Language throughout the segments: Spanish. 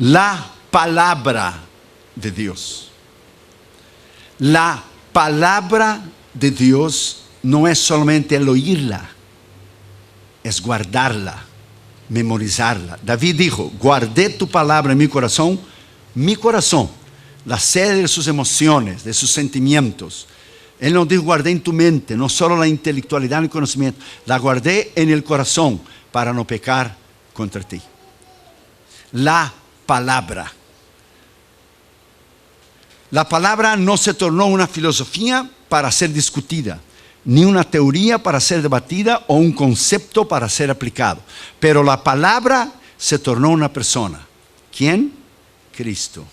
La palabra de Dios. La palabra de Dios no es solamente el oírla, es guardarla, memorizarla. David dijo: guardé tu palabra en mi corazón, la sede de sus emociones, de sus sentimientos. Él nos dijo: guardé en tu mente, no solo la intelectualidad y el conocimiento, la guardé en el corazón para no pecar contra ti. La palabra. La palabra no se tornó una filosofía para ser discutida, ni una teoría para ser debatida o un concepto para ser aplicado. Pero la palabra se tornó una persona. ¿Quién? Cristo.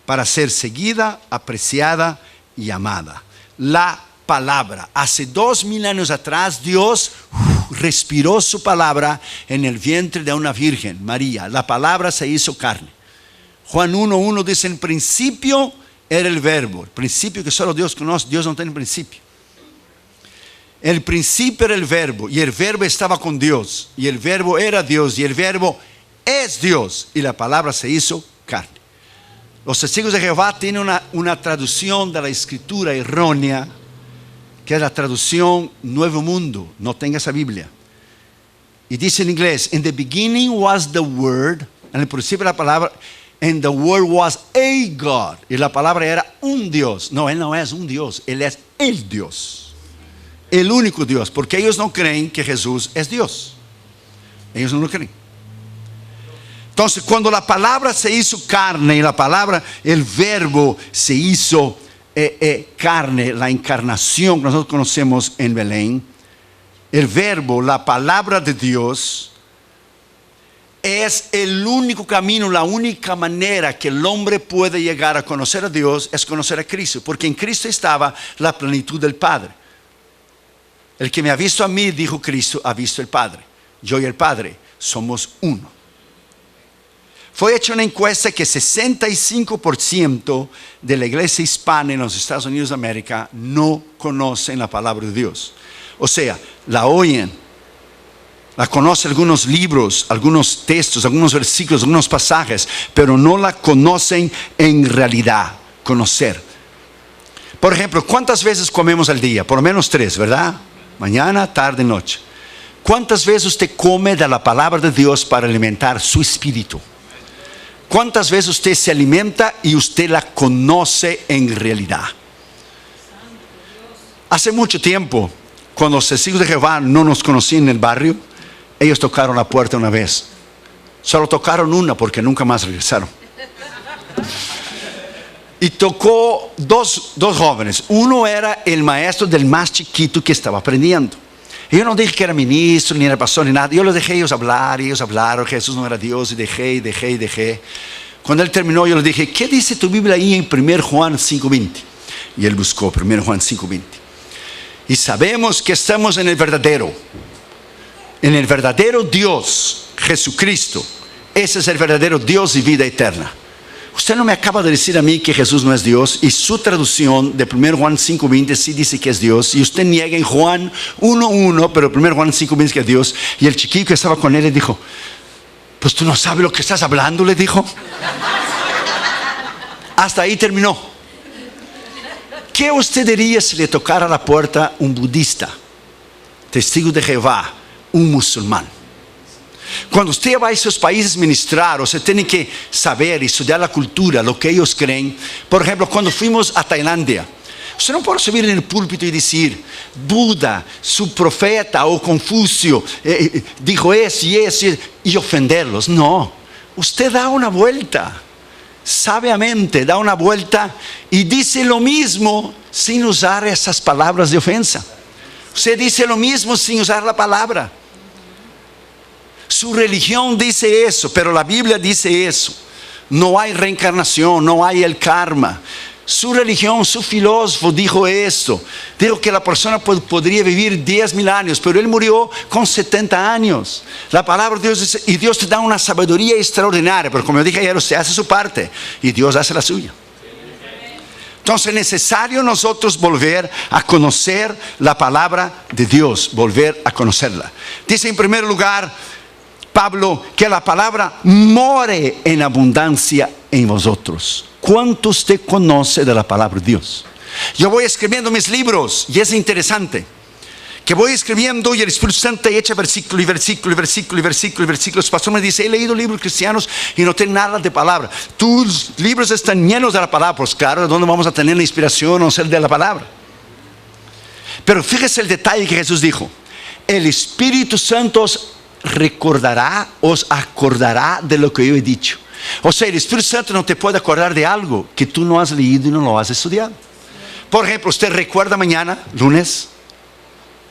Para ser seguida, apreciada y amada. La palabra. Hace 2000 años atrás, Dios respiró su palabra en el vientre de una virgen, María. La palabra se hizo carne. Juan 1:1 dice: en principio era el verbo. El principio que solo Dios conoce. Dios no tiene principio. El principio era el verbo, y el verbo estaba con Dios, y el verbo era Dios, y el verbo es Dios, y la palabra se hizo carne. Los testigos de Jehová tienen una traducción de la escritura errónea, que es la traducción Nuevo Mundo. No tenga esa Biblia. Y dice en inglés: in the beginning was the word. En el principio la palabra, and the word was a God. Y la palabra era un Dios. No, Él no es un Dios, Él es el Dios. El único Dios, porque ellos no creen que Jesús es Dios. Ellos no lo creen. Entonces, cuando la palabra se hizo carne, y la palabra, el verbo se hizo carne, la encarnación que nosotros conocemos en Belén, el verbo, la palabra de Dios, es el único camino, la única manera que el hombre puede llegar a conocer a Dios, es conocer a Cristo, porque en Cristo estaba la plenitud del Padre. El que me ha visto a mí, dijo Cristo, ha visto el Padre. Yo y el Padre somos uno. Fue hecha una encuesta que 65% de la iglesia hispana en los Estados Unidos de América no conocen la palabra de Dios. O sea, la oyen, la conocen algunos libros, algunos textos, algunos versículos, algunos pasajes, pero no la conocen en realidad. Conocer. Por ejemplo, ¿cuántas veces comemos al día? Por lo menos 3, ¿verdad? Mañana, tarde, noche. ¿Cuántas veces usted come de la palabra de Dios para alimentar su espíritu? ¿Cuántas veces usted se alimenta y usted la conoce en realidad? Hace mucho tiempo, cuando los testigos de Jehová no nos conocían en el barrio, ellos tocaron la puerta una vez. Solo tocaron una porque nunca más regresaron. Y tocó dos jóvenes. Uno era el maestro del más chiquito que estaba aprendiendo. Y yo no dije que era ministro, ni era pastor, ni nada. Yo los dejé ellos hablar, y ellos hablaron. Jesús no era Dios, y dejé. Cuando él terminó, yo le dije: ¿qué dice tu Biblia ahí en 1 Juan 5:20? Y él buscó 1 Juan 5:20. Y sabemos que estamos en el verdadero Dios, Jesucristo. Ese es el verdadero Dios y vida eterna. Usted no me acaba de decir a mí que Jesús no es Dios, y su traducción de 1 Juan 5:20 sí dice que es Dios, y usted niega en Juan 1:1, pero 1 Juan 5:20 que es Dios. Y el chiquillo que estaba con él le dijo: pues tú no sabes lo que estás hablando, le dijo. Hasta ahí terminó. ¿Qué usted diría si le tocara la puerta un budista, testigo de Jehová, un musulmán? Cuando usted va a esos países a ministrar, usted tiene que saber y estudiar la cultura, lo que ellos creen. Por ejemplo, cuando fuimos a Tailandia, usted no puede subir en el púlpito y decir: Buda, su profeta o Confucio dijo eso y ofenderlos. No, usted da una vuelta, sabiamente da una vuelta y dice lo mismo sin usar esas palabras de ofensa. Usted dice lo mismo sin usar la palabra. Su religión dice eso, pero la Biblia dice eso. No hay reencarnación, no hay el karma. Su religión, su filósofo dijo esto. Dijo que la persona podría vivir 10,000 años, pero él murió con 70 años. La palabra de Dios dice, y Dios te da una sabiduría extraordinaria, pero como yo dije ayer, usted hace su parte y Dios hace la suya. Entonces es necesario nosotros volver a conocer la palabra de Dios, volver a conocerla. Dice en primer lugar, Pablo, que la palabra more en abundancia en vosotros. ¿Cuánto usted conoce de la palabra de Dios? Yo voy escribiendo mis libros y es interesante que voy escribiendo y el Espíritu Santo echa versículo y versículo y versículo y versículo y versículo. El pastor me dice, he leído libros cristianos y no tengo nada de palabra. Tus libros están llenos de la palabra. Pues claro, ¿de dónde vamos a tener la inspiración o ser de la palabra? Pero fíjese el detalle que Jesús dijo. El Espíritu Santo os recordará, os acordará de lo que yo he dicho. O sea, el Espíritu Santo no te puede acordar de algo que tú no has leído y no lo has estudiado. Por ejemplo, ¿usted recuerda mañana, lunes?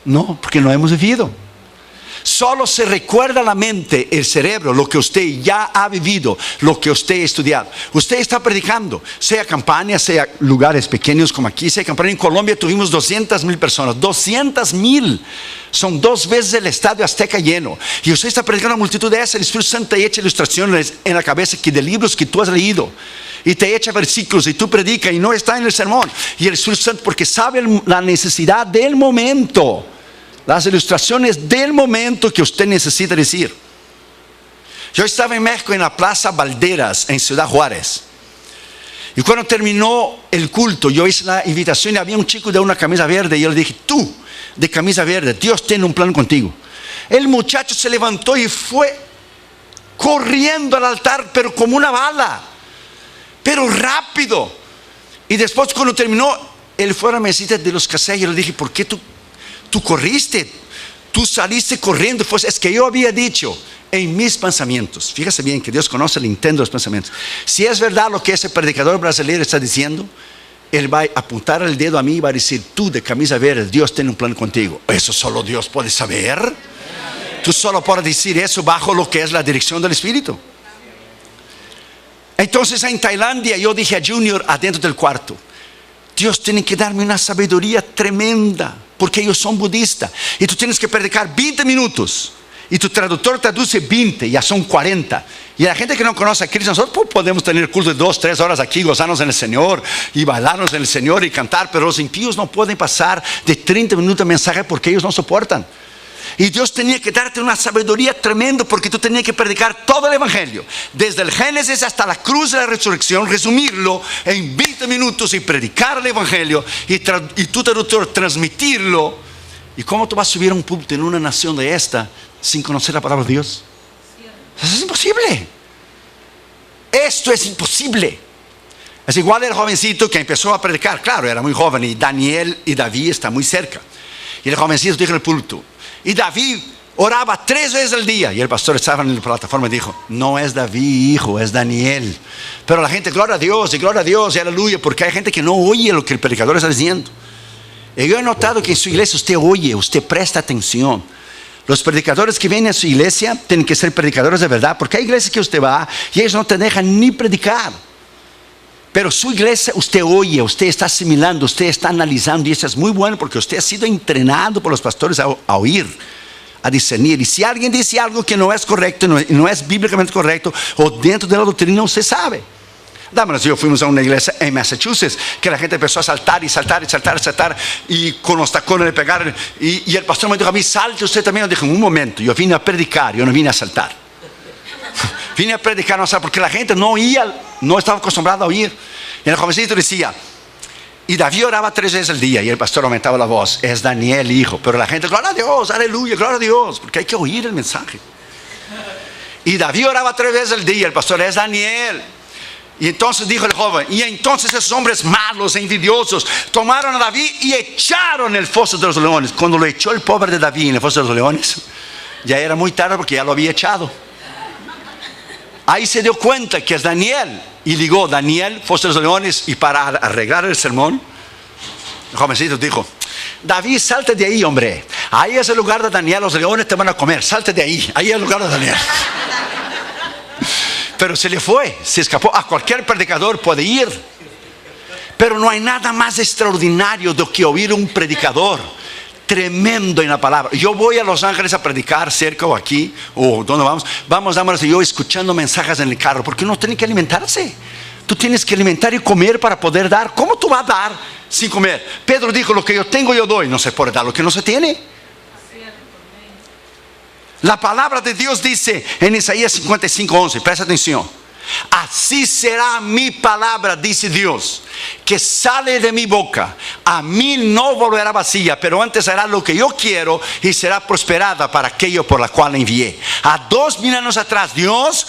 No, porque no hemos vivido. Solo se recuerda la mente, el cerebro, lo que usted ya ha vivido, lo que usted ha estudiado. Usted está predicando, sea campaña, sea lugares pequeños como aquí, sea campaña. En Colombia tuvimos 200,000 personas, 200,000. Son 2 veces el estadio Azteca lleno. Y usted está predicando a una multitud de esas. El Espíritu Santo te echa ilustraciones en la cabeza que de libros que tú has leído. Y te echa versículos y tú predicas y no está en el sermón. Y el Espíritu Santo, porque sabe la necesidad del momento, las ilustraciones del momento que usted necesita decir. Yo estaba en México en la Plaza Valderas en Ciudad Juárez. Y cuando terminó el culto, yo hice la invitación y había un chico de una camisa verde. Y yo le dije, tú de camisa verde, Dios tiene un plan contigo. El muchacho se levantó y fue corriendo al altar, pero como una bala, pero rápido. Y después cuando terminó, él fue a la mesita de los casellos. Yo le dije, ¿por qué tú corriste? Tú saliste corriendo. Pues es que yo había dicho en mis pensamientos, fíjese bien que Dios conoce el intento de los pensamientos. Si es verdad lo que ese predicador brasileño está diciendo, él va a apuntar el dedo a mí y va a decir, tú de camisa verde, Dios tiene un plan contigo. Eso solo Dios puede saber. Tú solo puedes decir eso bajo lo que es la dirección del Espíritu. Entonces en Tailandia yo dije a Junior adentro del cuarto, Dios tiene que darme una sabiduría tremenda, porque ellos son budistas y tú tienes que predicar 20 minutos y tu traductor traduce 20, ya son 40. Y la gente que no conoce a Cristo, nosotros podemos tener culto de 2, 3 horas aquí, gozarnos en el Señor y bailarnos en el Señor y cantar, pero los impíos no pueden pasar de 30 minutos de mensaje porque ellos no soportan. Y Dios tenía que darte una sabiduría tremenda, porque tú tenías que predicar todo el Evangelio, desde el Génesis hasta la cruz de la resurrección, resumirlo en 20 minutos y predicar el Evangelio y tu traductor transmitirlo. ¿Y cómo tú vas a subir a un púlpito en una nación de esta sin conocer la palabra de Dios? Eso es imposible. Esto es imposible. Es igual el jovencito que empezó a predicar. Claro, era muy joven y Daniel y David están muy cerca. Y el jovencito dijo en el púlpito, y David oraba 3 veces al día. Y el pastor estaba en la plataforma y dijo, no es David, hijo, es Daniel. Pero la gente, gloria a Dios y aleluya, porque hay gente que no oye lo que el predicador está diciendo. Y yo he notado que en su iglesia usted oye, usted presta atención. Los predicadores que vienen a su iglesia tienen que ser predicadores de verdad, porque hay iglesias que usted va y ellos no te dejan ni predicar. Pero su iglesia usted oye, usted está asimilando, usted está analizando, y eso es muy bueno porque usted ha sido entrenado por los pastores a oír, a discernir. Y si alguien dice algo que no es correcto, no es bíblicamente correcto o dentro de la doctrina, usted sabe. Dámonos, yo fuimos a una iglesia en Massachusetts que la gente empezó a saltar y saltar y saltar y saltar, y con los tacones le pegaron, y el pastor me dijo a mí, salte usted también. Yo dije, un momento, yo vine a predicar, yo no vine a saltar. Vine a predicar, no sé, porque la gente no oía, no estaba acostumbrada a oír. Y el jovencito decía, y David oraba 3 veces al día, y el pastor aumentaba la voz, es Daniel, hijo. Pero la gente, gloria a Dios, aleluya, gloria a Dios, porque hay que oír el mensaje. Y David oraba 3 veces al día, el pastor, es Daniel. Y entonces dijo el joven, y entonces esos hombres malos e envidiosos tomaron a David y echaron en el foso de los leones. Cuando lo echó el pobre de David en el foso de los leones, ya era muy tarde porque ya lo había echado. Ahí se dio cuenta que es Daniel, y ligó Daniel, foso de los leones. Y para arreglar el sermón, el jovencito dijo, David, salte de ahí, hombre, ahí es el lugar de Daniel, los leones te van a comer, salte de ahí, ahí es el lugar de Daniel. Pero se le fue, se escapó. A cualquier predicador puede ir, pero no hay nada más extraordinario de que oír un predicador tremendo en la palabra. Yo voy a Los Ángeles a predicar cerca o aquí o donde vamos y yo escuchando mensajes en el carro, porque uno tiene que alimentarse. Tú tienes que alimentar y comer para poder dar. ¿Cómo tú vas a dar sin comer? Pedro dijo, lo que yo tengo yo doy. No se puede dar lo que no se tiene. La palabra de Dios dice en Isaías 55:11, presta atención. Así será mi palabra, dice Dios, que sale de mi boca. A mí no volverá vacía, pero antes hará lo que yo quiero y será prosperada para aquello por la cual la envié. A 2000 años atrás, Dios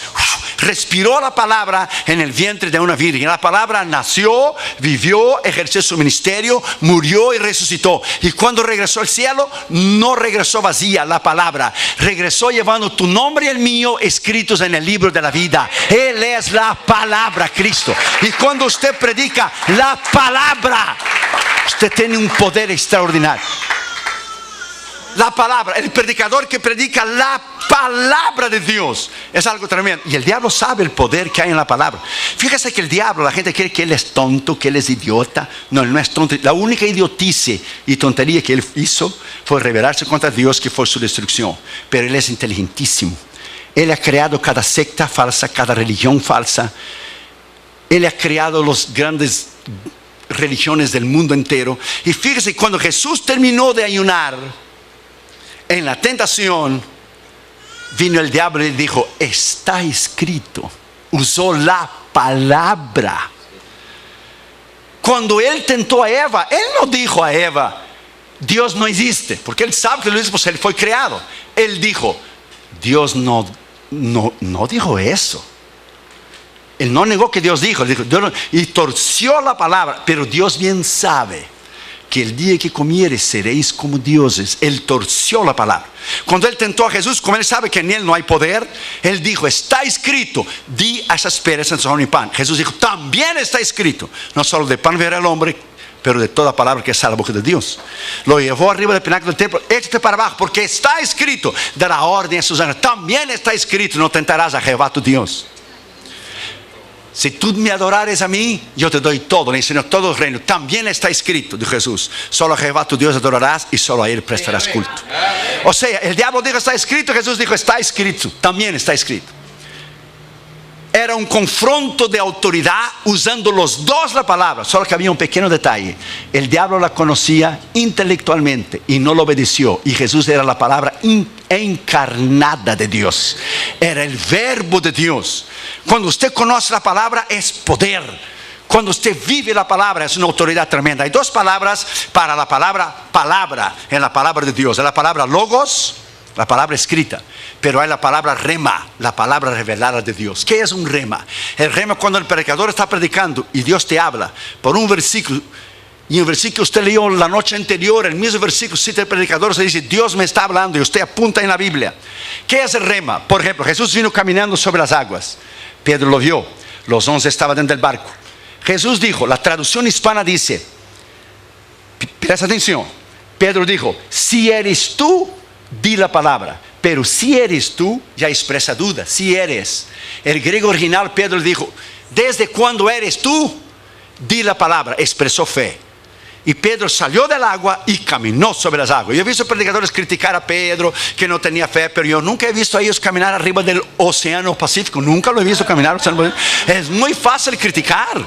respiró la palabra en el vientre de una virgen. La palabra nació, vivió, ejerció su ministerio, murió y resucitó. Y cuando regresó al cielo, no regresó vacía. La palabra regresó llevando tu nombre y el mío escritos en el libro de la vida. Él es la palabra, Cristo. Y cuando usted predica la palabra, usted tiene un poder extraordinario. La palabra, el predicador que predica la palabra de Dios es algo tremendo. Y el diablo sabe el poder que hay en la palabra. Fíjese que el diablo, la gente cree que él es tonto, que él es idiota. No, él no es tonto. La única idiotice y tontería que él hizo fue rebelarse contra Dios, que fue su destrucción. Pero él es inteligentísimo. Él ha creado cada secta falsa, cada religión falsa. Él ha creado las grandes religiones del mundo entero. Y fíjese, cuando Jesús terminó de ayunar, en la tentación, vino el diablo y dijo, está escrito. Usó la palabra. Cuando él tentó a Eva, él no dijo a Eva, Dios no existe, porque él sabe que lo dice, pues él fue creado. Él dijo, Dios no dijo eso. Él no negó que Dios dijo, Dios no, y torció la palabra. Pero Dios bien sabe que el día que comieres seréis como dioses. Él torció la palabra. Cuando él tentó a Jesús, como él sabe que en él no hay poder, él dijo, está escrito, di a esas piedras en son y pan. Jesús dijo, también está escrito, no solo de pan vivirá el hombre, pero de toda palabra que sale de la boca de Dios. Lo llevó arriba del pináculo del templo, échate para abajo, porque está escrito, dará orden a sus ángeles. También está escrito, no tentarás a Jehová tu Dios. Si tú me adorares a mí, yo te doy todo, le enseño todo el reino. También está escrito, dijo Jesús, solo a Jehová tu Dios adorarás y solo a él prestarás culto. O sea, el diablo dijo está escrito, Jesús dijo está escrito, también está escrito. Era un confronto de autoridad usando los dos la palabra. Solo que había un pequeño detalle. El diablo la conocía intelectualmente y no lo obedeció. Y Jesús era la palabra encarnada de Dios. Era el verbo de Dios. Cuando usted conoce la palabra es poder. Cuando usted vive la palabra es una autoridad tremenda. Hay dos palabras para la palabra en la palabra de Dios. Es la palabra logos, la palabra escrita. Pero hay la palabra rema, la palabra revelada de Dios. ¿Qué es un rema? El rema es cuando el predicador está predicando y Dios te habla por un versículo. Y el versículo que usted leyó la noche anterior, el mismo versículo cita el predicador, se dice Dios me está hablando y usted apunta en la Biblia. ¿Qué es el rema? Por ejemplo, Jesús vino caminando sobre las aguas. Pedro lo vio, los 11 estaban dentro del barco. Jesús dijo, la traducción hispana dice, presta atención, Pedro dijo, si eres tú, di la palabra. Pero si eres tú, ya expresa duda. Si eres. El griego original, Pedro dijo, ¿desde cuándo eres tú? Di la palabra. Expresó fe. Y Pedro salió del agua y caminó sobre las aguas. Yo he visto predicadores criticar a Pedro que no tenía fe, pero yo nunca he visto a ellos caminar arriba del océano Pacífico. Nunca lo he visto caminar. Es muy fácil criticar.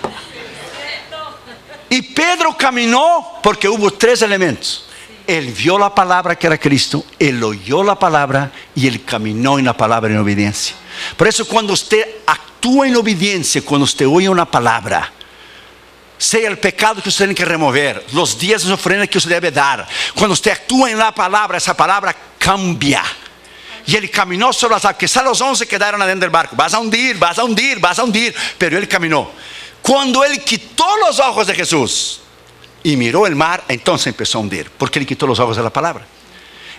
Y Pedro caminó porque hubo tres elementos. Él vio la palabra que era Cristo, él oyó la palabra y él caminó en la palabra en obediencia. Por eso cuando usted actúa en obediencia, cuando usted oye una palabra, sea el pecado que usted tiene que remover, los días de ofrenda que usted debe dar, cuando usted actúa en la palabra, esa palabra cambia. Y él caminó sobre las aguas. Quizás los 11 quedaron adentro del barco, vas a hundir, vas a hundir, vas a hundir, pero él caminó. Cuando él quitó los ojos de Jesús y miró el mar, entonces empezó a hundir, porque él quitó los ojos de la palabra.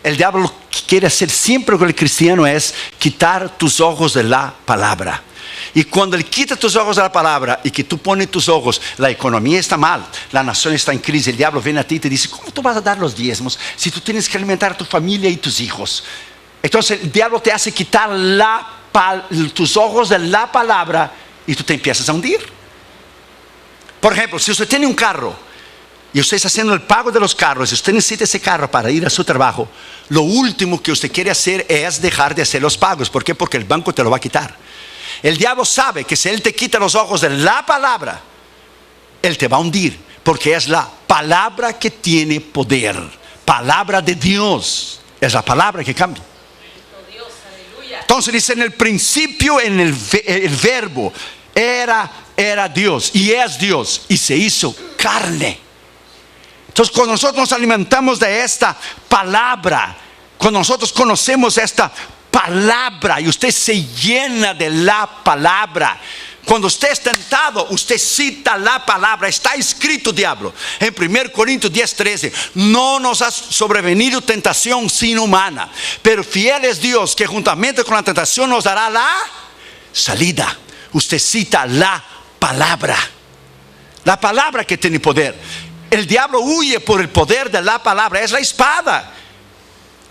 El diablo lo que quiere hacer siempre con el cristiano es quitar tus ojos de la palabra. Y cuando él quita tus ojos de la palabra y que tú pones tus ojos, la economía está mal, la nación está en crisis, el diablo viene a ti y te dice, ¿cómo tú vas a dar los diezmos si tú tienes que alimentar a tu familia y tus hijos? Entonces el diablo te hace quitar tus ojos de la palabra y tú te empiezas a hundir. Por ejemplo, si usted tiene un carro y usted está haciendo el pago de los carros, si usted necesita ese carro para ir a su trabajo, lo último que usted quiere hacer es dejar de hacer los pagos. ¿Por qué? Porque el banco te lo va a quitar. El diablo sabe que si él te quita los ojos de la palabra, él te va a hundir, porque es la palabra que tiene poder. Palabra de Dios es la palabra que cambia. Entonces dice, en el principio, el verbo era Dios y es Dios y se hizo carne. Entonces cuando nosotros nos alimentamos de esta palabra, cuando nosotros conocemos esta palabra y usted se llena de la palabra, cuando usted es tentado, usted cita la palabra. Está escrito, diablo, en 1 Corintios 10:13: no nos ha sobrevenido tentación sino humana, pero fiel es Dios, que juntamente con la tentación nos dará la salida. Usted cita la palabra que tiene poder. El diablo huye por el poder de la palabra. Es la espada.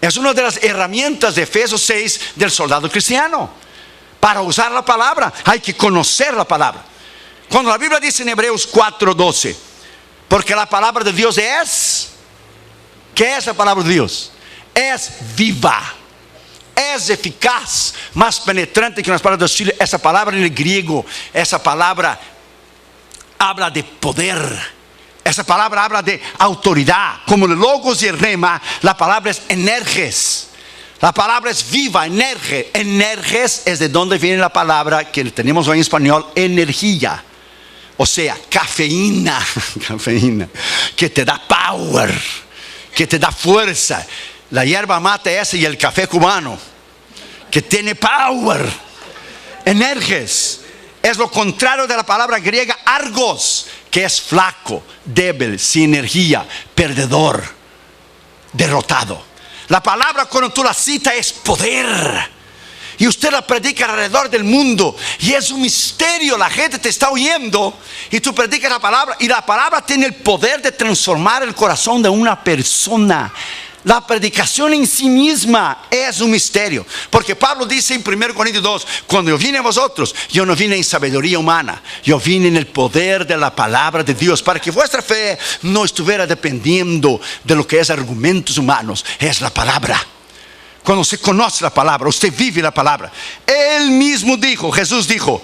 Es una de las herramientas de Efesios 6 del soldado cristiano. Para usar la palabra hay que conocer la palabra. Cuando la Biblia dice en Hebreos 4:12, porque la palabra de Dios es, ¿qué es la palabra de Dios? Es viva, es eficaz, más penetrante que las palabras de Chile. Esa palabra en el griego, esa palabra habla de poder. Esa palabra habla de autoridad. Como el logos y el rema, la palabra es energes. La palabra es viva, energe. Energes es de donde viene la palabra que tenemos hoy en español, energía. O sea, cafeína, cafeína, que te da power, que te da fuerza. La hierba mate esa y el café cubano, que tiene power. Energes es lo contrario de la palabra griega argos, que es flaco, débil, sin energía, perdedor, derrotado. La palabra, cuando tú la citas, es poder. Y usted la predica alrededor del mundo y es un misterio. La gente te está oyendo y tú predicas la palabra, y la palabra tiene el poder de transformar el corazón de una persona. La predicación en sí misma es un misterio, porque Pablo dice en 1 Corintios 2: cuando yo vine a vosotros, yo no vine en sabiduría humana, yo vine en el poder de la palabra de Dios, para que vuestra fe no estuviera dependiendo de lo que es argumentos humanos. Es la palabra. Cuando se conoce la palabra, usted vive la palabra. Él mismo dijo, Jesús dijo,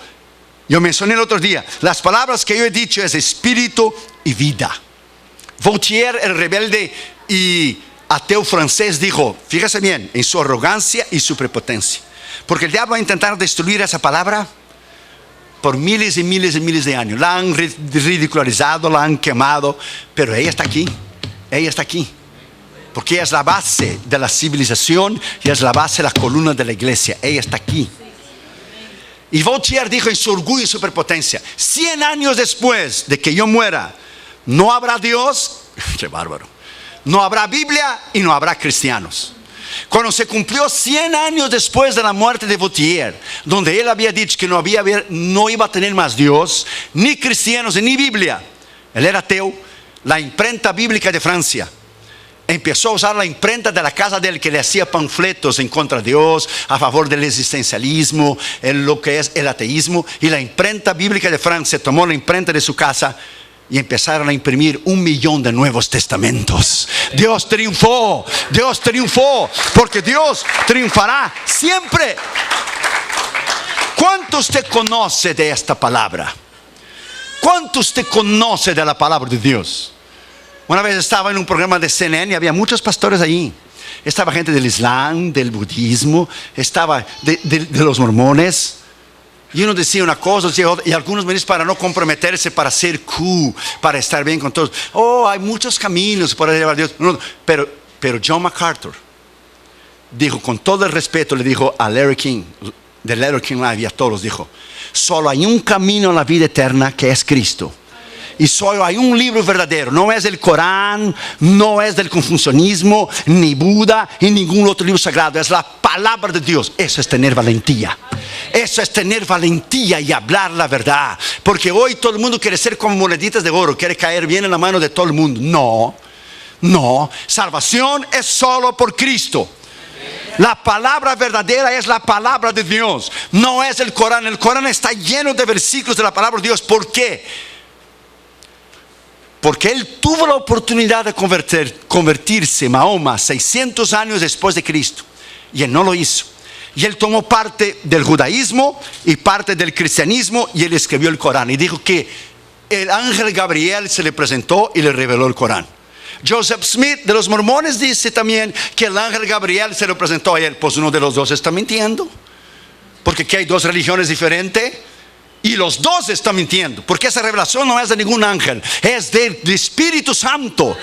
yo mencioné el otro día, las palabras que yo he dicho es espíritu y vida. Voltaire, el rebelde y ateo francés, dijo, fíjese bien, en su arrogancia y su prepotencia, porque el diablo va a intentar destruir esa palabra por miles y miles y miles de años. La han ridicularizado, la han quemado, pero ella está aquí. Ella está aquí, porque ella es la base de la civilización y es la base de la columna de la iglesia. Ella está aquí. Y Voltaire dijo en su orgullo y su prepotencia: 100 años después de que yo muera, no habrá Dios. Qué bárbaro. No habrá Biblia y no habrá cristianos. Cuando se cumplió 100 años después de la muerte de Voltaire, donde él había dicho que no iba a tener más Dios, ni cristianos, ni Biblia, él era ateo, la imprenta bíblica de Francia empezó a usar la imprenta de la casa de él, que le hacía panfletos en contra de Dios, a favor del existencialismo, lo que es el ateísmo. Y la imprenta bíblica de Francia tomó la imprenta de su casa y empezaron a imprimir 1 millón de Nuevos Testamentos. Dios triunfó, porque Dios triunfará siempre. ¿Cuánto usted conoce de esta palabra? ¿Cuánto usted conoce de la palabra de Dios? Una vez estaba en un programa de CNN y había muchos pastores allí. Estaba gente del Islam, del budismo, estaba de los mormones. Y uno decía una cosa, decía otra, y algunos me dicen, para no comprometerse, para ser cool, para estar bien con todos. Hay muchos caminos para llevar a Dios. No, pero John MacArthur dijo, con todo el respeto, le dijo a Larry King, de Larry King Live, y a todos, dijo: solo hay un camino a la vida eterna, que es Cristo. Y solo hay un libro verdadero. No es el Corán, no es del confucianismo, ni Buda, y ningún otro libro sagrado. Es la palabra de Dios. Eso es tener valentía. Eso es tener valentía y hablar la verdad. Porque hoy todo el mundo quiere ser como moneditas de oro, quiere caer bien en la mano de todo el mundo. No. Salvación es solo por Cristo. La palabra verdadera es la palabra de Dios. No es el Corán. El Corán está lleno de versículos de la palabra de Dios. ¿Por qué? Porque él tuvo la oportunidad de convertirse, Mahoma, 600 años después de Cristo, y él no lo hizo. Y él tomó parte del judaísmo y parte del cristianismo, y él escribió el Corán y dijo que el ángel Gabriel se le presentó y le reveló el Corán. Joseph Smith de los mormones dice también que el ángel Gabriel se lo presentó a él. Pues uno de los dos está mintiendo. Porque aquí hay dos religiones diferentes y los dos están mintiendo, porque esa revelación no es de ningún ángel, es del Espíritu Santo.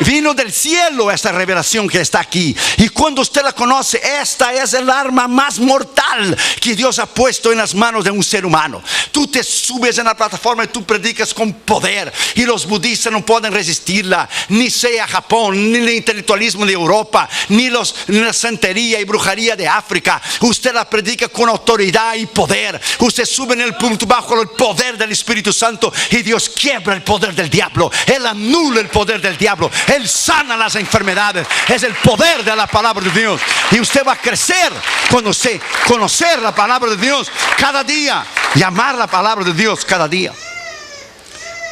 Vino del cielo esta revelación que está aquí. Y cuando usted la conoce, esta es el arma más mortal que Dios ha puesto en las manos de un ser humano. Tú te subes en la plataforma y tú predicas con poder, y los budistas no pueden resistirla, ni sea Japón, ni el intelectualismo de Europa, ni la santería y brujería de África. Usted la predica con autoridad y poder. Usted sube en el punto bajo el poder del Espíritu Santo, y Dios quiebra el poder del diablo. Él anula el poder del diablo. Él sana las enfermedades. Es el poder de la palabra de Dios. Y usted va a crecer cuando usted conocer la palabra de Dios cada día y amar la palabra de Dios cada día.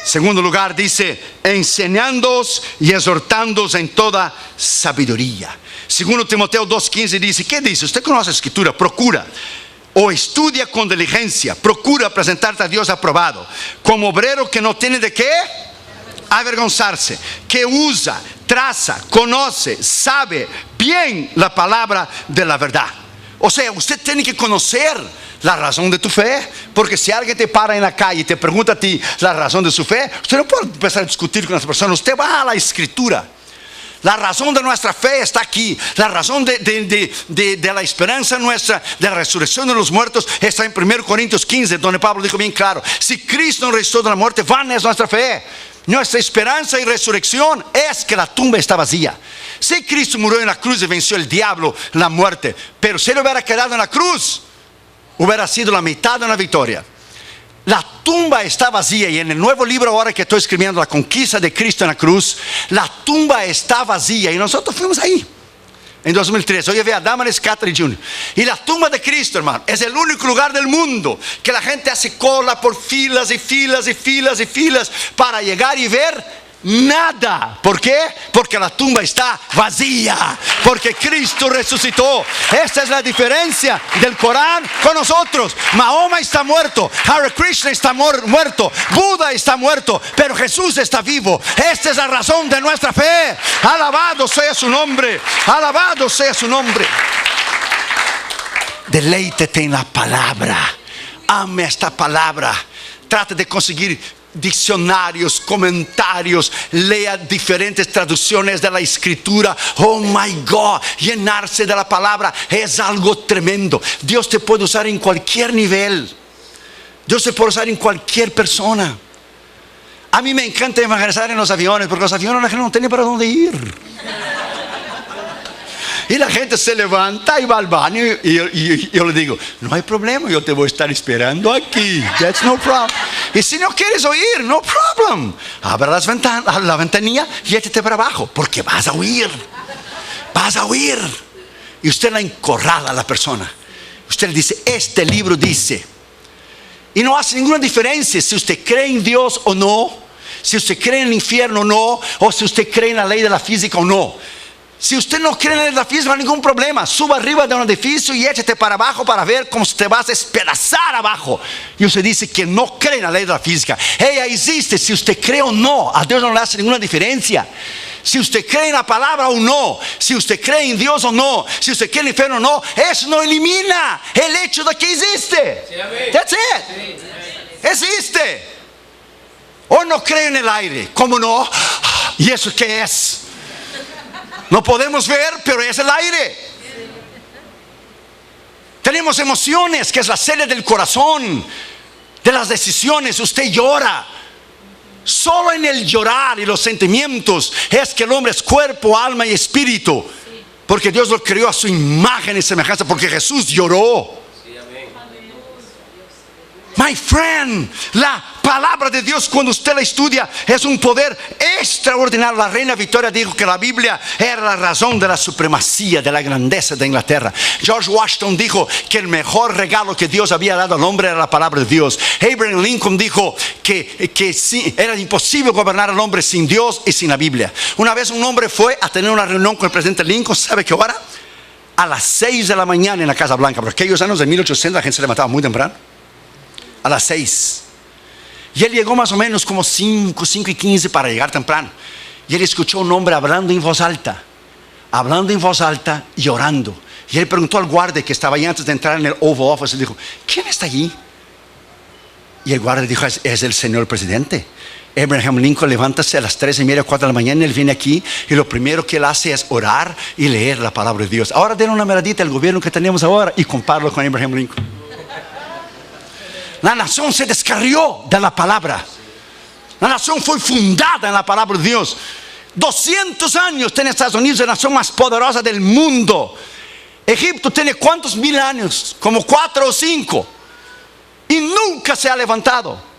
Segundo lugar, dice: enseñándoos y exhortándoos en toda sabiduría. Segundo Timoteo 2:15 dice, ¿qué dice? Usted conoce la escritura. Procura o estudia con diligencia, procura presentarte a Dios aprobado, como obrero que no tiene de qué avergonzarse, que usa, traza, conoce, sabe bien la palabra de la verdad. O sea, usted tiene que conocer la razón de tu fe, porque si alguien te para en la calle y te pregunta a ti la razón de su fe, usted no puede empezar a discutir con esa persona. Usted va a la escritura. La razón de nuestra fe está aquí. La razón de la esperanza nuestra, de la resurrección de los muertos, está en 1 Corintios 15, donde Pablo dijo bien claro: si Cristo nos resucitó de la muerte, vana es nuestra fe. Nuestra esperanza y resurrección es que la tumba está vacía. Si Cristo murió en la cruz y venció el diablo, la muerte, pero si él hubiera quedado en la cruz, hubiera sido la mitad de una victoria. La tumba está vacía, y en el nuevo libro ahora que estoy escribiendo, La conquista de Cristo en la cruz, la tumba está vacía, y nosotros fuimos ahí en 2003. Hoy ve a Damaris Catherine Jr. Y la tumba de Cristo, hermano, es el único lugar del mundo que la gente hace cola por filas y filas y filas y filas para llegar y ver nada. ¿Por qué? Porque la tumba está vacía, porque Cristo resucitó. Esta es la diferencia del Corán con nosotros. Mahoma está muerto, Hare Krishna está muerto, Buda está muerto, pero Jesús está vivo. Esta es la razón de nuestra fe. Alabado sea su nombre, alabado sea su nombre. Deleítete en la palabra, ame esta palabra. Trate de conseguir diccionarios, comentarios, lea diferentes traducciones de la escritura. Oh my God, llenarse de la palabra es algo tremendo. Dios te puede usar en cualquier nivel. Dios te puede usar en cualquier persona. A mí me encanta evangelizar en los aviones, porque los aviones la gente no tiene para dónde ir. Y la gente se levanta y va al baño, y yo le digo: no hay problema, yo te voy a estar esperando aquí. That's no problem. Y si no quieres oír, no problem. Abre la ventanilla y échate para abajo, porque vas a oír. Vas a oír. Y usted la encorrala a la persona. Usted le dice: este libro dice. Y no hace ninguna diferencia si usted cree en Dios o no, si usted cree en el infierno o no, o si usted cree en la ley de la física o no. Si usted no cree en la ley de la física, no hay ningún problema. Suba arriba de un edificio y échate para abajo para ver cómo te vas a despedazar abajo. Y usted dice que no cree en la ley de la física. Ella existe, si usted cree o no. A Dios no le hace ninguna diferencia. Si usted cree en la palabra o no, si usted cree en Dios o no, si usted cree en el infierno o no, eso no elimina el hecho de que existe. That's it. Existe. O no cree en el aire. ¿Cómo no? ¿Y eso qué es? No podemos ver, pero es el aire. Tenemos emociones, que es la sede del corazón, de las decisiones. Usted llora. Solo en el llorar y los sentimientos es que el hombre es cuerpo, alma y espíritu, porque Dios lo creó a su imagen y semejanza, porque Jesús lloró. My friend, la palabra de Dios, cuando usted la estudia, es un poder extraordinario. La reina Victoria dijo que la Biblia era la razón de la supremacía, de la grandeza de Inglaterra. George Washington dijo que el mejor regalo que Dios había dado al hombre era la palabra de Dios. Abraham Lincoln dijo que sí, era imposible gobernar al hombre sin Dios y sin la Biblia. Una vez un hombre fue a tener una reunión con el presidente Lincoln. ¿Sabe qué hora? A las 6 de la mañana en la Casa Blanca. Porque aquellos años de 1800 la gente se levantaba muy temprano. A las 6. Y él llegó más o menos como 5:15 para llegar temprano. Y él escuchó un hombre hablando en voz alta y orando. Y él preguntó al guardia que estaba ahí antes de entrar en el Oval Office y dijo, ¿quién está allí? Y el guardia dijo, es el señor presidente. Abraham Lincoln levántase a las 3:30, 4 de la mañana. Él viene aquí y lo primero que él hace es orar y leer la palabra de Dios. Ahora denle una miradita al gobierno que tenemos ahora y compáralo con Abraham Lincoln. La nación se descarrió de la palabra. La nación fue fundada en la palabra de Dios. 200 años tiene Estados Unidos, la nación más poderosa del mundo. Egipto tiene ¿cuántos mil años? Como 4 o 5. Y nunca se ha levantado.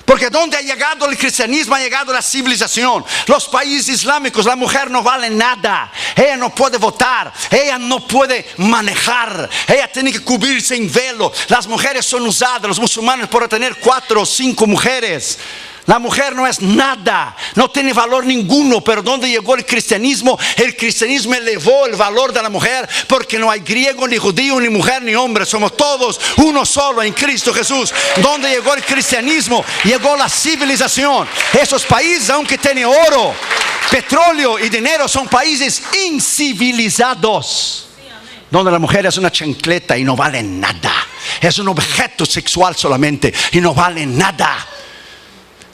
Porque donde ha llegado el cristianismo, ha llegado la civilización. Los países islámicos, la mujer no vale nada. Ella no puede votar, ella no puede manejar, ella tiene que cubrirse en velo. Las mujeres son usadas, los musulmanes por tener 4 o 5 mujeres. La mujer no es nada, no tiene valor ninguno. Pero donde llegó el cristianismo elevó el valor de la mujer. Porque no hay griego, ni judío, ni mujer, ni hombre. Somos todos uno solo en Cristo Jesús. Donde llegó el cristianismo, llegó la civilización. Esos países, aunque tienen oro, petróleo y dinero, son países incivilizados. Donde la mujer es una chancleta y no vale nada. Es un objeto sexual solamente y no vale nada.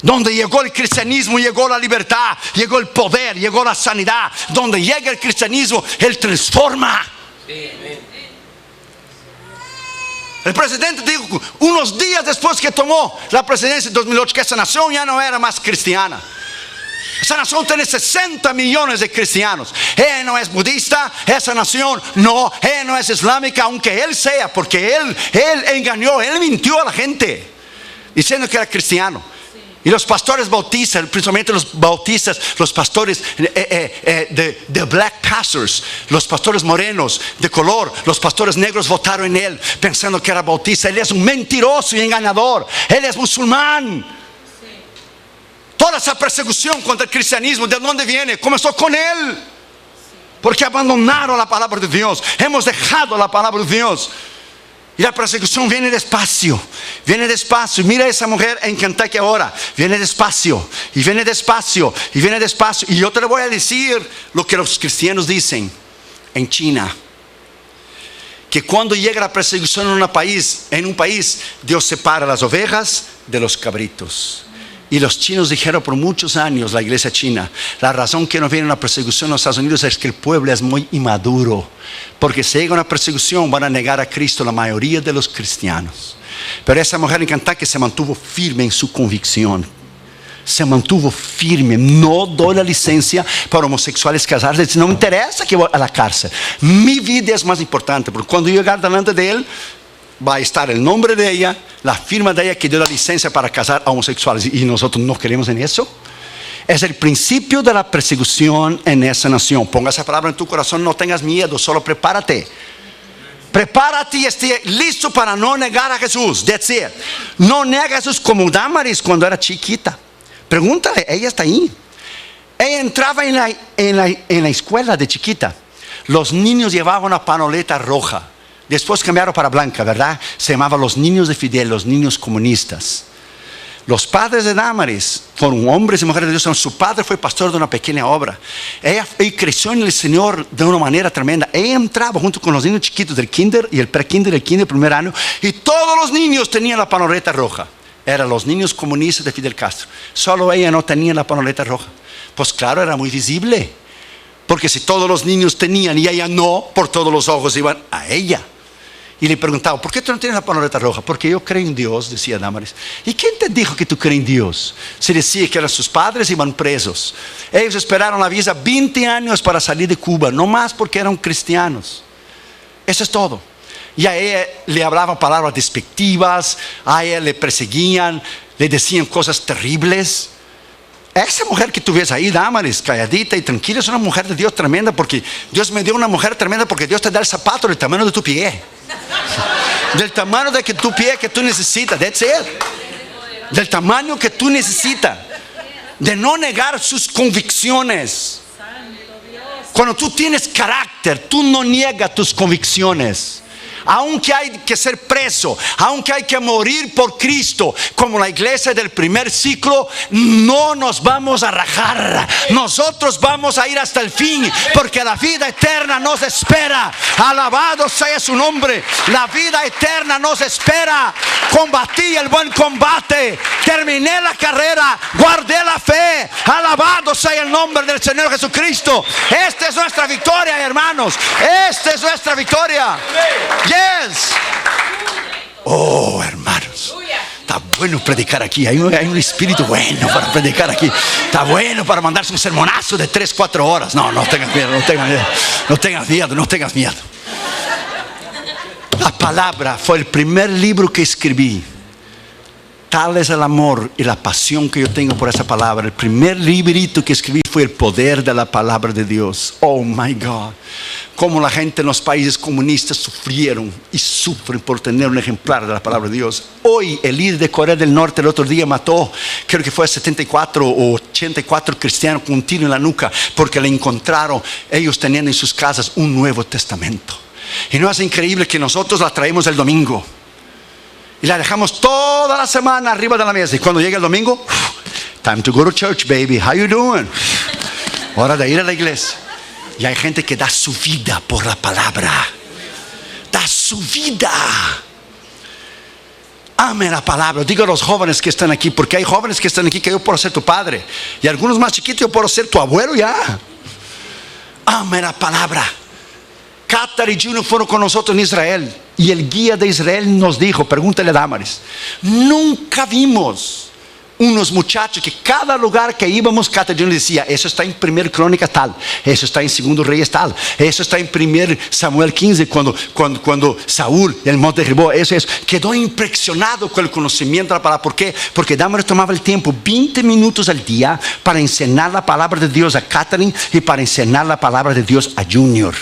Donde llegó el cristianismo, llegó la libertad, llegó el poder, llegó la sanidad. Donde llega el cristianismo, Él transforma. El presidente dijo unos días después que tomó la presidencia en 2008 que esa nación ya no era más cristiana. Esa nación tiene 60 millones de cristianos. Ella no es budista, esa nación no, ella no es islámica, aunque él sea, porque él engañó, él mintió a la gente diciendo que era cristiano. Y los pastores bautistas, principalmente los bautistas, los pastores de black pastors, los pastores morenos de color, los pastores negros votaron en él pensando que era bautista. Él es un mentiroso y engañador. Él es musulmán. Toda esa persecución contra el cristianismo, ¿de dónde viene? Comenzó con él. Porque abandonaron la palabra de Dios. Hemos dejado la palabra de Dios. Y la persecución viene despacio. Viene despacio. Mira a esa mujer en Kentucky ahora. Viene despacio. Y viene despacio. Y viene despacio. Y yo te le voy a decir lo que los cristianos dicen en China. Que cuando llega la persecución en un país, Dios separa las ovejas de los cabritos. Y los chinos dijeron por muchos años, la iglesia china, la razón que no viene una persecución en los Estados Unidos es que el pueblo es muy inmaduro. Porque si llega una persecución van a negar a Cristo la mayoría de los cristianos. Pero esa mujer en Kentucky se mantuvo firme en su convicción. Se mantuvo firme. No doy la licencia para homosexuales casarse. No me interesa que voy a la cárcel. Mi vida es más importante. Porque cuando yo llegar delante de él, va a estar el nombre de ella, la firma de ella que dio la licencia para casar a homosexuales. Y nosotros no queremos en eso. Es el principio de la persecución en esa nación. Ponga esa palabra en tu corazón, no tengas miedo, solo prepárate. Prepárate y esté listo para no negar a Jesús. That's it. No nega a Jesús como Damaris cuando era chiquita. Pregúntale, ella está ahí. Ella entraba en la escuela de chiquita. Los niños llevaban una panoleta roja. Después cambiaron para blanca, ¿verdad? Se llamaban los niños de Fidel, los niños comunistas. Los padres de Damaris fueron hombres y mujeres de Dios. Su padre fue pastor de una pequeña obra. Ella creció en el Señor de una manera tremenda. Ella entraba junto con los niños chiquitos del kinder y el pre-kinder, el kinder primer año. Y todos los niños tenían la panoleta roja. Eran los niños comunistas de Fidel Castro. Solo ella no tenía la panoleta roja. Pues claro, era muy visible. Porque si todos los niños tenían y ella no, por todos los ojos iban a ella. Y le preguntaba, ¿por qué tú no tienes la panoleta roja? Porque yo creo en Dios, decía Damaris. ¿Y quién te dijo que tú crees en Dios? Se decía que eran sus padres, iban presos. Ellos esperaron la visa 20 años para salir de Cuba, no más porque eran cristianos. Eso es todo. Y a ella le hablaban palabras despectivas, a ella le perseguían, le decían cosas terribles. Esa mujer que tú ves ahí, Damaris, calladita y tranquila, es una mujer de Dios tremenda, porque Dios me dio una mujer tremenda, porque Dios te da el zapato del tamaño de tu pie. Del tamaño de tu pie que tú necesitas. That's it. Del tamaño que tú necesitas. De no negar sus convicciones. Cuando tú tienes carácter, tú no niegas tus convicciones. aunque hay que ser preso, aunque hay que morir por Cristo, como la iglesia del primer ciclo, no nos vamos a rajar. Nosotros vamos a ir hasta el fin, porque la vida eterna nos espera. Alabado sea su nombre. La vida eterna nos espera. Combatí el buen combate, terminé la carrera, guardé la fe. Alabado sea el nombre del Señor Jesucristo. Esta es nuestra victoria, hermanos. Esta es nuestra victoria. Yes. Oh, hermanos, está bueno predicar aquí. Hay un espíritu bueno para predicar aquí. Está bueno para mandarse un sermonazo de 3-4 horas. No tengas miedo, no tengas miedo. No tengas miedo, no tengas miedo. La palabra fue el primer libro que escribí. Tal es el amor y la pasión que yo tengo por esa palabra. El primer librito que escribí fue el poder de la palabra de Dios. Oh my God. Cómo la gente en los países comunistas sufrieron y sufren por tener un ejemplar de la palabra de Dios. Hoy el líder de Corea del Norte el otro día mató, creo que fue 74 o 84 cristianos con un tiro en la nuca, porque le encontraron ellos teniendo en sus casas un Nuevo Testamento. Y no es increíble que nosotros la traemos el domingo y la dejamos toda la semana arriba de la mesa, y cuando llega el domingo, time to go to church, baby, how you doing? Hora de ir a la iglesia. Y hay gente que da su vida por la palabra. Da su vida. Ame la palabra. Digo a los jóvenes que están aquí, porque hay jóvenes que están aquí que yo puedo ser tu padre, y algunos más chiquitos yo puedo ser tu abuelo ya. Ame la palabra. Qatar y Juno fueron con nosotros en Israel, y el guía de Israel nos dijo, pregúntale a Damaris, nunca vimos unos muchachos que cada lugar que íbamos, Qatar y Juno decía, eso está en 1 Crónicas tal, eso está en 2 Reyes tal, eso está en 1 Samuel 15, cuando Saúl en el monte derribó, eso. Quedó impresionado con el conocimiento de la palabra. ¿Por qué? Porque Damaris tomaba el tiempo 20 minutos al día para enseñar la palabra de Dios a Catherine y para enseñar la palabra de Dios a Junior.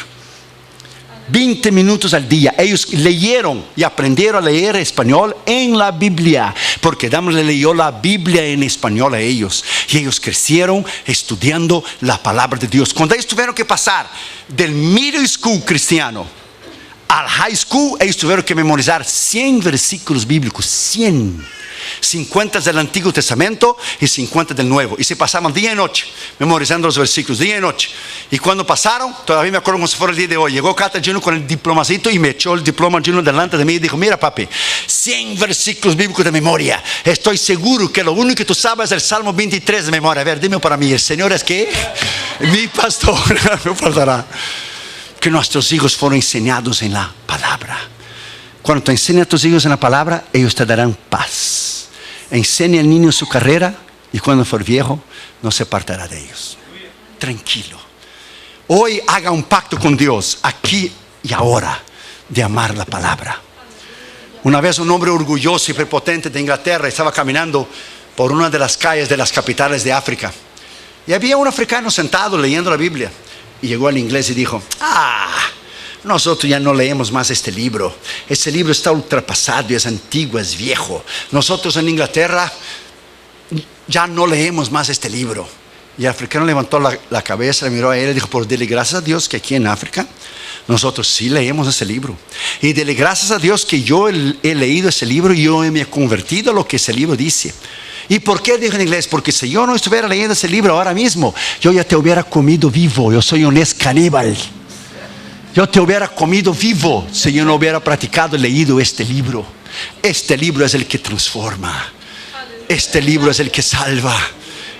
20 minutos al día. Ellos leyeron y aprendieron a leer español en la Biblia, porque Damaris le leyó la Biblia en español a ellos, y ellos crecieron estudiando la palabra de Dios. Cuando ellos tuvieron que pasar del middle school cristiano al high school, ellos tuvieron que memorizar 100 versículos bíblicos. 50 del Antiguo Testamento y 50 del Nuevo, y se pasaban día y noche memorizando los versículos, día y noche. Y cuando pasaron, todavía me acuerdo como si fuera el día de hoy, llegó Qatar Junior con el diplomacito y me echó el diploma Junior delante de mí y dijo, mira papi, 100 versículos bíblicos de memoria. Estoy seguro que lo único que tú sabes es el Salmo 23 de memoria. A ver, dime para mí, el Señor es que mi pastor. No faltará. Que nuestros hijos fueron enseñados en la palabra. Cuando te enseñas a tus hijos en la palabra, ellos te darán paz. Enseña al niño su carrera, y cuando for viejo no se apartará de ellos. Tranquilo. Hoy haga un pacto con Dios, aquí y ahora, de amar la palabra. Una vez un hombre orgulloso y prepotente de Inglaterra estaba caminando por una de las calles de las capitales de África, y había un africano sentado leyendo la Biblia, y llegó al inglés y dijo, nosotros ya no leemos más este libro. Este libro está ultrapasado, es antiguo, es viejo. Nosotros en Inglaterra ya no leemos más este libro. Y el africano levantó la cabeza, le miró a él y dijo, por dele gracias a Dios que aquí en África nosotros sí leemos ese libro. Y dele gracias a Dios que yo he leído ese libro y yo me he convertido a lo que ese libro dice. ¿Y por qué dijo en inglés? Porque si yo no estuviera leyendo ese libro ahora mismo, yo ya te hubiera comido vivo. Yo soy un caníbal. Yo te hubiera comido vivo si yo no hubiera practicado y leído este libro. Este libro es el que transforma. Este libro es el que salva.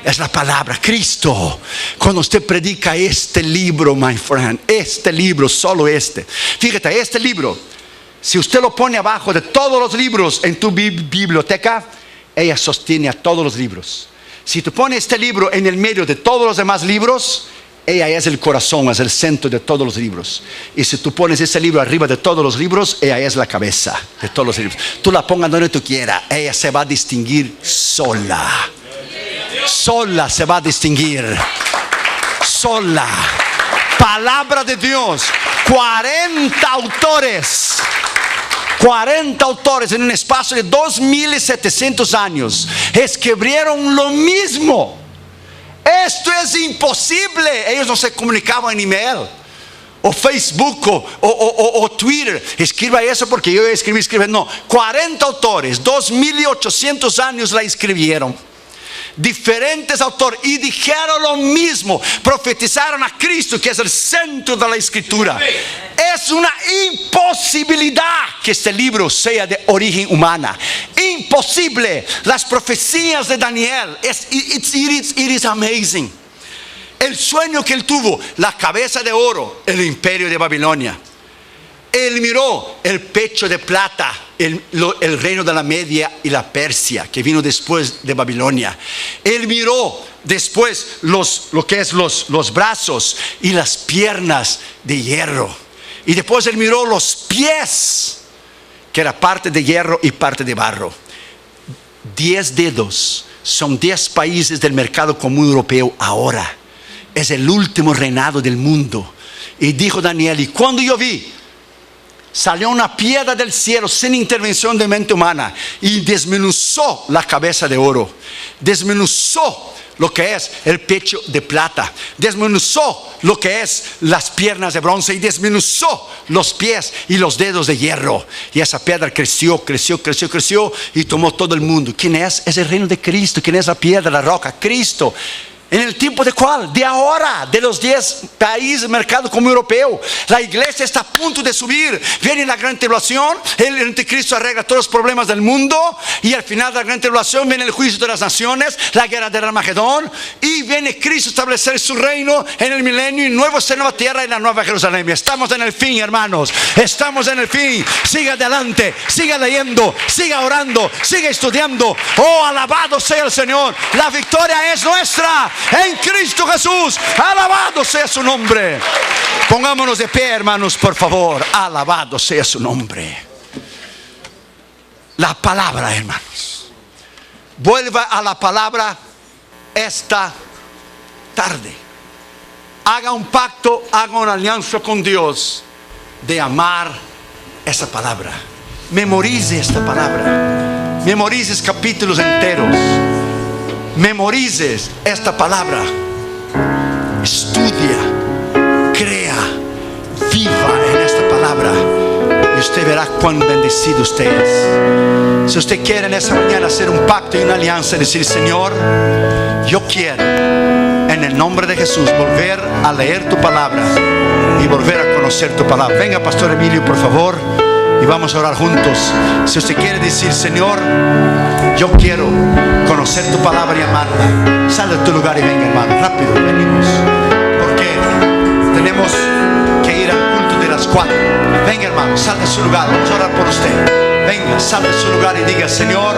Es la palabra, Cristo. Cuando usted predica este libro, my friend, este libro, solo este. Fíjate, este libro, si usted lo pone abajo de todos los libros en tu biblioteca, ella sostiene a todos los libros. Si tú pones este libro en el medio de todos los demás libros, ella es el corazón, es el centro de todos los libros. Y si tú pones ese libro arriba de todos los libros, ella es la cabeza de todos los libros. Tú la pongas donde tú quieras, ella se va a distinguir sola. Sola se va a distinguir. Sola. Palabra de Dios. 40 autores. 40 autores en un espacio de 2700 años escribieron lo mismo. Esto es imposible. Ellos no se comunicaban en email. o Facebook o Twitter. Escriba eso porque yo escribí. No, 40 autores, 2800 años la escribieron. Diferentes autores y dijeron lo mismo, profetizaron a Cristo, que es el centro de la escritura. Es una imposibilidad que este libro sea de origen humana. Imposible. Las profecías de Daniel, it is amazing. El sueño que él tuvo, la cabeza de oro, el imperio de Babilonia. Él miró el pecho de plata, el reino de la Media y la Persia, que vino después de Babilonia. Él miró después lo que es los brazos y las piernas de hierro. Y después él miró los pies, que era parte de hierro y parte de barro. 10 dedos son 10 países del mercado común europeo ahora. Es el último reinado del mundo. Y dijo Daniel, y cuando yo vi, salió una piedra del cielo sin intervención de mente humana y desmenuzó la cabeza de oro, desmenuzó lo que es el pecho de plata, desmenuzó lo que es las piernas de bronce y desmenuzó los pies y los dedos de hierro. Y esa piedra creció y tomó todo el mundo. ¿Quién es? Es el reino de Cristo. ¿Quién es la piedra, la roca? Cristo. ¿En el tiempo de cuál? De ahora, de los 10 países, mercado común europeo. La iglesia está a punto de subir. Viene la gran tribulación, el anticristo arregla todos los problemas del mundo, y al final de la gran tribulación viene el juicio de las naciones, la guerra del Armagedón, y viene Cristo a establecer su reino en el milenio, y nueva tierra y la nueva Jerusalén. Estamos en el fin, hermanos. Estamos en el fin. Siga adelante, siga leyendo, siga orando, siga estudiando. Oh, alabado sea el Señor. La victoria es nuestra en Cristo Jesús. Alabado sea su nombre. Pongámonos de pie, hermanos, por favor. Alabado sea su nombre. La palabra, hermanos. Vuelva a la palabra esta tarde. Haga un pacto, haga una alianza con Dios de amar esa palabra. Memorice esta palabra. Memorice capítulos enteros. Memorices esta palabra. Estudia, crea, viva en esta palabra, y usted verá cuán bendecido usted es. Si usted quiere en esta mañana hacer un pacto y una alianza y decir: Señor, yo quiero en el nombre de Jesús volver a leer tu palabra y volver a conocer tu palabra. Venga, Pastor Emilio, por favor, y vamos a orar juntos. Si usted quiere decir: Señor, yo quiero conocer tu palabra y amarla, sal de tu lugar y venga, hermano. Rápido, venimos, porque tenemos que ir al culto de las 4. Venga, hermano, sal de su lugar. Vamos a orar por usted. Venga, sal de su lugar y diga: Señor,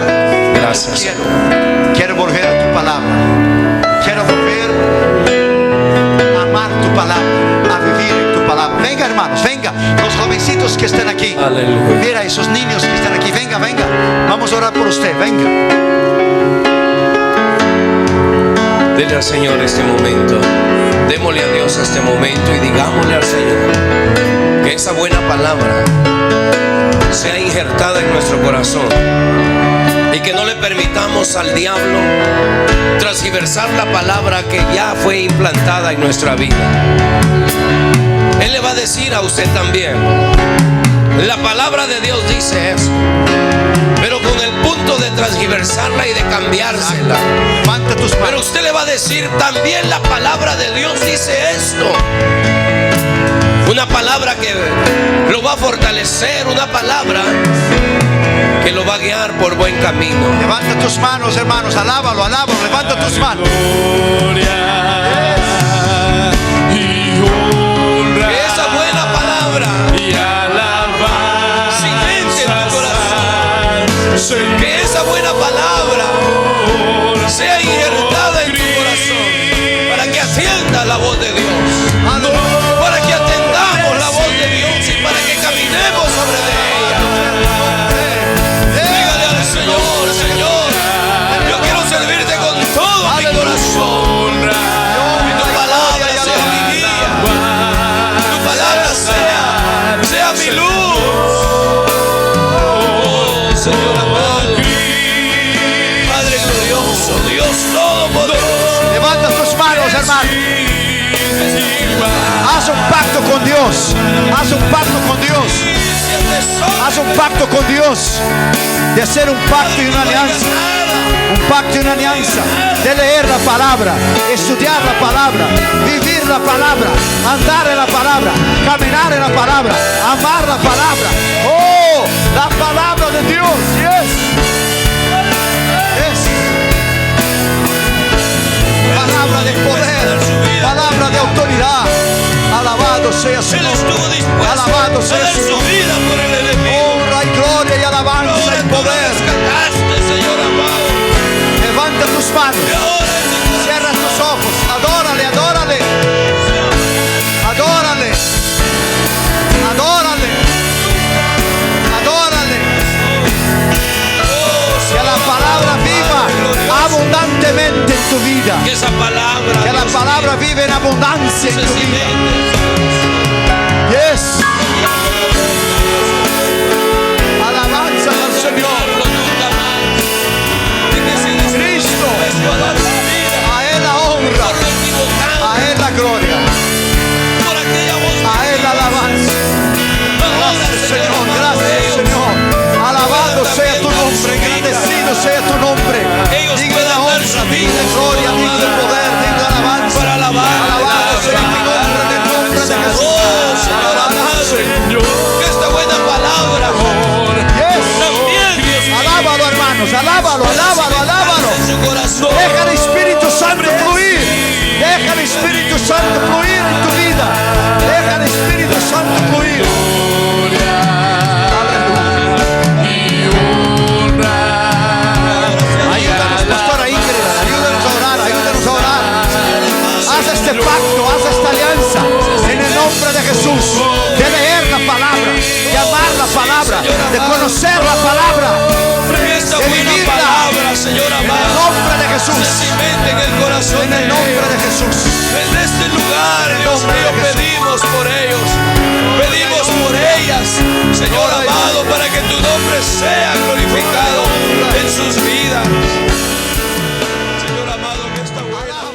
gracias. Quiero volver a tu palabra. Quiero volver a amar tu palabra, a vivir en tu palabra. Venga, hermanos, venga. Los jovencitos que están aquí. Aleluya. Mira, esos niños que están aquí. Venga, venga. Vamos a orar por usted. Venga. Dele al Señor este momento. Démosle a Dios este momento y digámosle al Señor que esa buena palabra sea injertada en nuestro corazón, y que no le permitamos al diablo transgiversar la palabra que ya fue implantada en nuestra vida. Él le va a decir a usted también: la palabra de Dios dice eso, pero con el punto de transgiversarla y de cambiársela. Pero usted le va a decir también: la palabra de Dios dice esto. Una palabra que lo va a fortalecer, una palabra que lo va a guiar por buen camino. Levanta tus manos, hermanos, alábalo, alábalo, levanta tus manos. Que esa buena palabra cimente en tu corazón. Que esa buena palabra sea injertada en tu corazón, para que atienda la voz de Dios, para que atendamos la voz de Dios y para que caminemos sobre ella. Dígale al Señor: Señor, yo quiero servirte con todo mi corazón. Que tu palabra sea mi guía, tu palabra sea mi luz. Oh, Señor amado, Padre glorioso, Dios todopoderoso. Levanta tus manos, hermano. Haz un pacto con Dios. Haz un pacto con Dios. Haz un pacto con Dios. De hacer un pacto y una alianza. Un pacto y una alianza. De leer la palabra. Estudiar la palabra. Vivir la palabra. Andar en la palabra. Caminar en la palabra. Amar la palabra. Oh, la palabra de Dios. Yes. Yes. Palabra de poder. Palabra de autoridad. Alabado sea su nombre. Alabado sea su nombre. Honra y gloria y alabanza y poder. Levanta tus manos. Cierra tus ojos. Adórale, adórale. Adórale. Adórale. Adórale. Que la palabra viva abundantemente en tu vida. Que la palabra vive en abundancia en tu vida. Yes. Alabanza al Señor. Cristo. A Él la honra. A Él la gloria. A Él la alabanza. Gracias, Señor. Gracias, Señor. Alabado sea tu nombre. Engrandecido sea tu nombre. Digno de honra, digno de gloria, digno de poder, digno de alabanza. Alabado sea mi nombre, en el nombre de Jesús. Señor amado, que esta buena palabra, Yes. Alábalo, hermanos, alábalo, alábalo, alábalo. Deja el Espíritu Santo fluir. Deja el Espíritu Santo fluir en tu vida. Deja el Espíritu Santo fluir. Ayúdanos, pastora Ingrid, ayúdanos a orar, ayúdanos a orar. Haz este pacto, haz esta alianza en el nombre de Jesús. De leer la palabra, de amar la palabra, de conocer la palabra, de vivirla. Señor En el amado, nombre de Jesús. se cimente en el corazón En el nombre de Jesús. En este lugar, Dios mío, pedimos por ellos, pedimos por ellas, Señor amado, para que tu nombre sea glorificado en sus vidas. Señor amado, que esta buena